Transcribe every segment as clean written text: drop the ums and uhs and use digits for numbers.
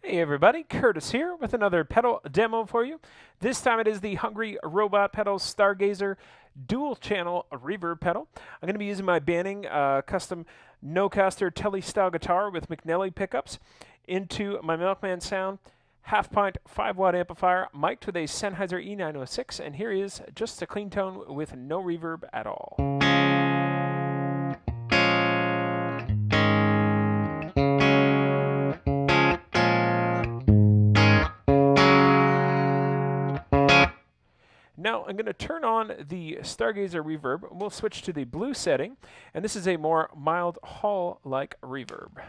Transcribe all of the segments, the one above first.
Hey everybody, Curtis here with another pedal demo for you. This time it is the Hungry Robot Pedals Stargazer dual channel reverb pedal. I'm going to be using my Banning custom no-caster Telly style guitar with McNelly pickups into my Milkman sound half pint 5-watt amplifier mic'd with a Sennheiser E906, and here is just a clean tone with no reverb at all. Now I'm going to turn on the Stargazer Reverb. We'll switch to the blue setting, and this is a more mild hall-like reverb.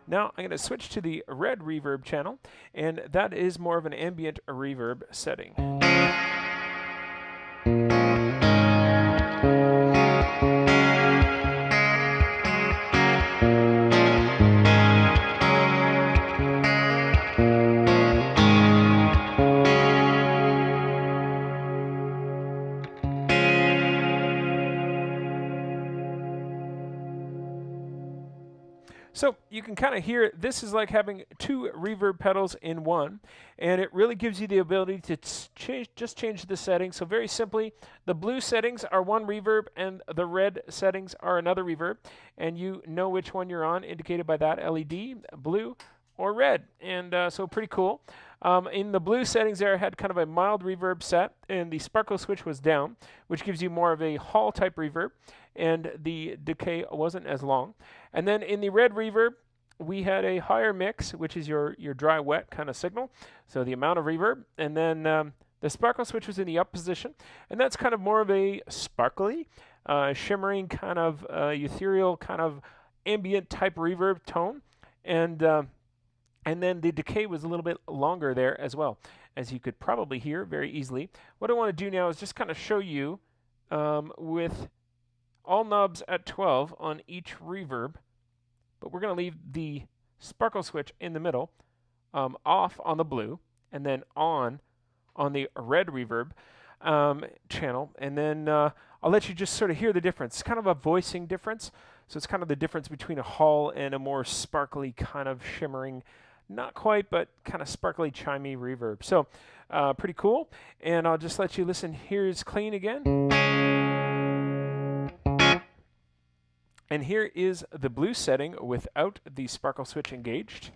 Now I'm going to switch to the red reverb channel, and that is more of an ambient reverb setting. So you can kind of hear this is like having two reverb pedals in one, and it really gives you the ability to change the settings. So very simply, the blue settings are one reverb and the red settings are another reverb, and you know which one you're on, indicated by that LED, blue or red. And so pretty cool. In the blue settings there, I had kind of a mild reverb set, and the sparkle switch was down, which gives you more of a hall type reverb, and the decay wasn't as long. And then in the red reverb, we had a higher mix, which is your dry wet kind of signal, so the amount of reverb. And then the sparkle switch was in the up position, and that's kind of more of a sparkly, shimmering kind of ethereal kind of ambient type reverb tone. And then the decay was a little bit longer there as well, as you could probably hear very easily. What I want to do now is just kind of show you with all knobs at 12 on each reverb, but we're going to leave the sparkle switch in the middle, off on the blue, and then on the red reverb channel. And then I'll let you just sort of hear the difference. It's kind of a voicing difference. So it's kind of the difference between a hall and a more sparkly kind of shimmering, not quite, but kind of sparkly, chimey reverb. So pretty cool. And I'll just let you listen. Here's clean again. And here is the blue setting without the sparkle switch engaged.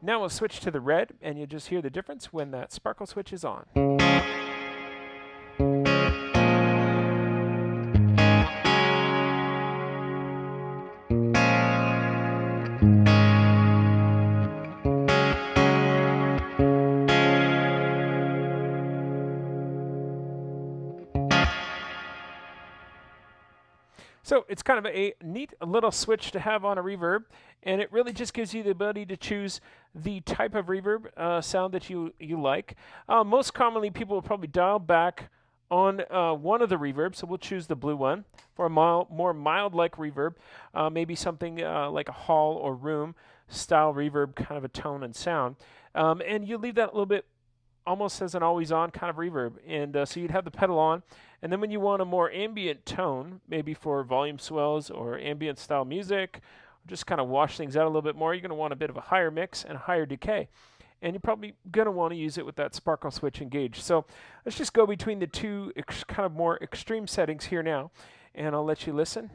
Now we'll switch to the red, and you'll just hear the difference when that sparkle switch is on. So it's kind of a neat little switch to have on a reverb, and it really just gives you the ability to choose the type of reverb sound that you like. Most commonly, people will probably dial back on one of the reverbs, so we'll choose the blue one for a more mild-like reverb, maybe something like a hall or room style reverb, kind of a tone and sound. And you leave that a little bit almost as an always-on kind of reverb, and so you'd have the pedal on, and then when you want a more ambient tone, maybe for volume swells or ambient style music, or just kind of wash things out a little bit more, you're going to want a bit of a higher mix and a higher decay, and you're probably going to want to use it with that sparkle switch engaged. So let's just go between the two kind of more extreme settings here now, and I'll let you listen.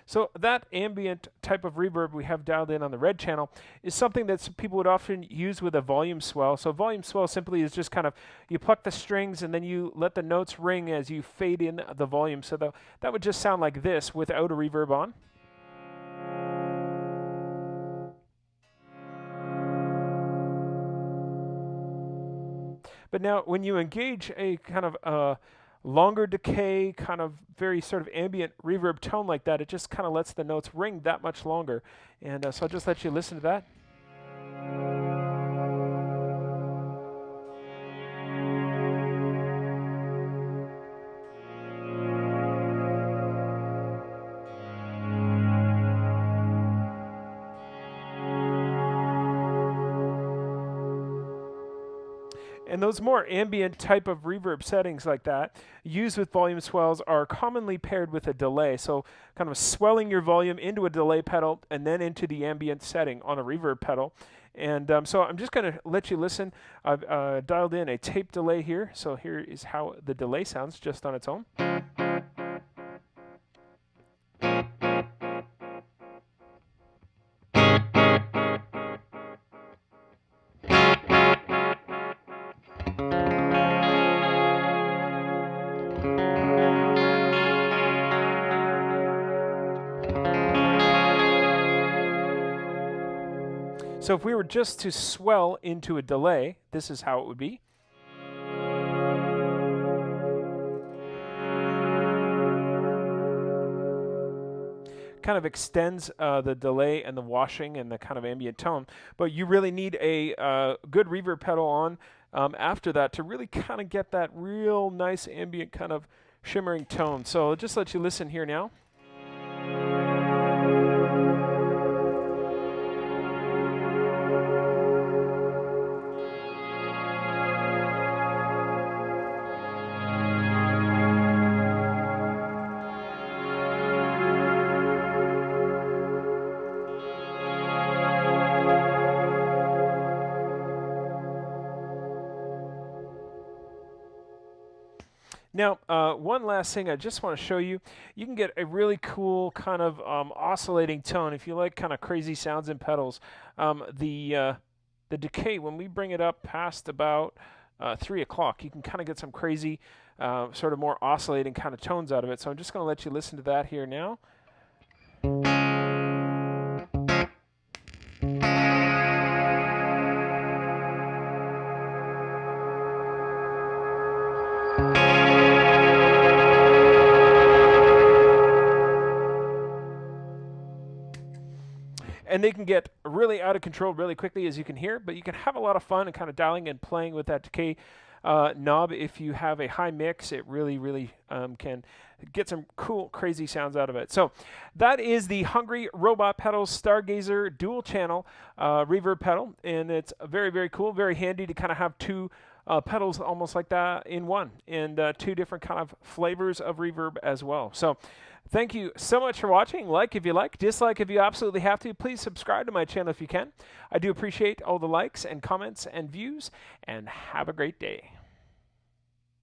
So that ambient type of reverb we have dialed in on the red channel is something that people would often use with a volume swell. So volume swell simply is just kind of, you pluck the strings and then you let the notes ring as you fade in the volume. So that would just sound like this without a reverb on. But now when you engage a kind of longer decay, kind of very sort of ambient reverb tone like that, it just kind of lets the notes ring that much longer. And so I'll just let you listen to that. And those more ambient type of reverb settings like that, used with volume swells, are commonly paired with a delay. So kind of swelling your volume into a delay pedal and then into the ambient setting on a reverb pedal. And so I'm just going to let you listen. I've dialed in a tape delay here. So here is how the delay sounds just on its own. So if we were just to swell into a delay, this is how it would be. Kind of extends the delay and the washing and the kind of ambient tone, but you really need a good reverb pedal on after that to really kind of get that real nice ambient kind of shimmering tone. So I'll just let you listen here now. Now, one last thing I just want to show you. You can get a really cool kind of oscillating tone if you like kind of crazy sounds in pedals. The Decay, when we bring it up past about 3 o'clock, you can kind of get some crazy sort of more oscillating kind of tones out of it. So I'm just going to let you listen to that here now. And they can get really out of control really quickly, as you can hear, but you can have a lot of fun and kind of dialing and playing with that Decay knob. If you have a high mix, it really can get some cool, crazy sounds out of it. So that is the Hungry Robot Pedals Stargazer dual channel reverb pedal, and it's very cool, very handy to kind of have two pedals almost like that in one, and two different kind of flavors of reverb as well. So thank you so much for watching. Like if you like, dislike if you absolutely have to. Please subscribe to my channel if you can. I do appreciate all the likes and comments and views, and have a great day.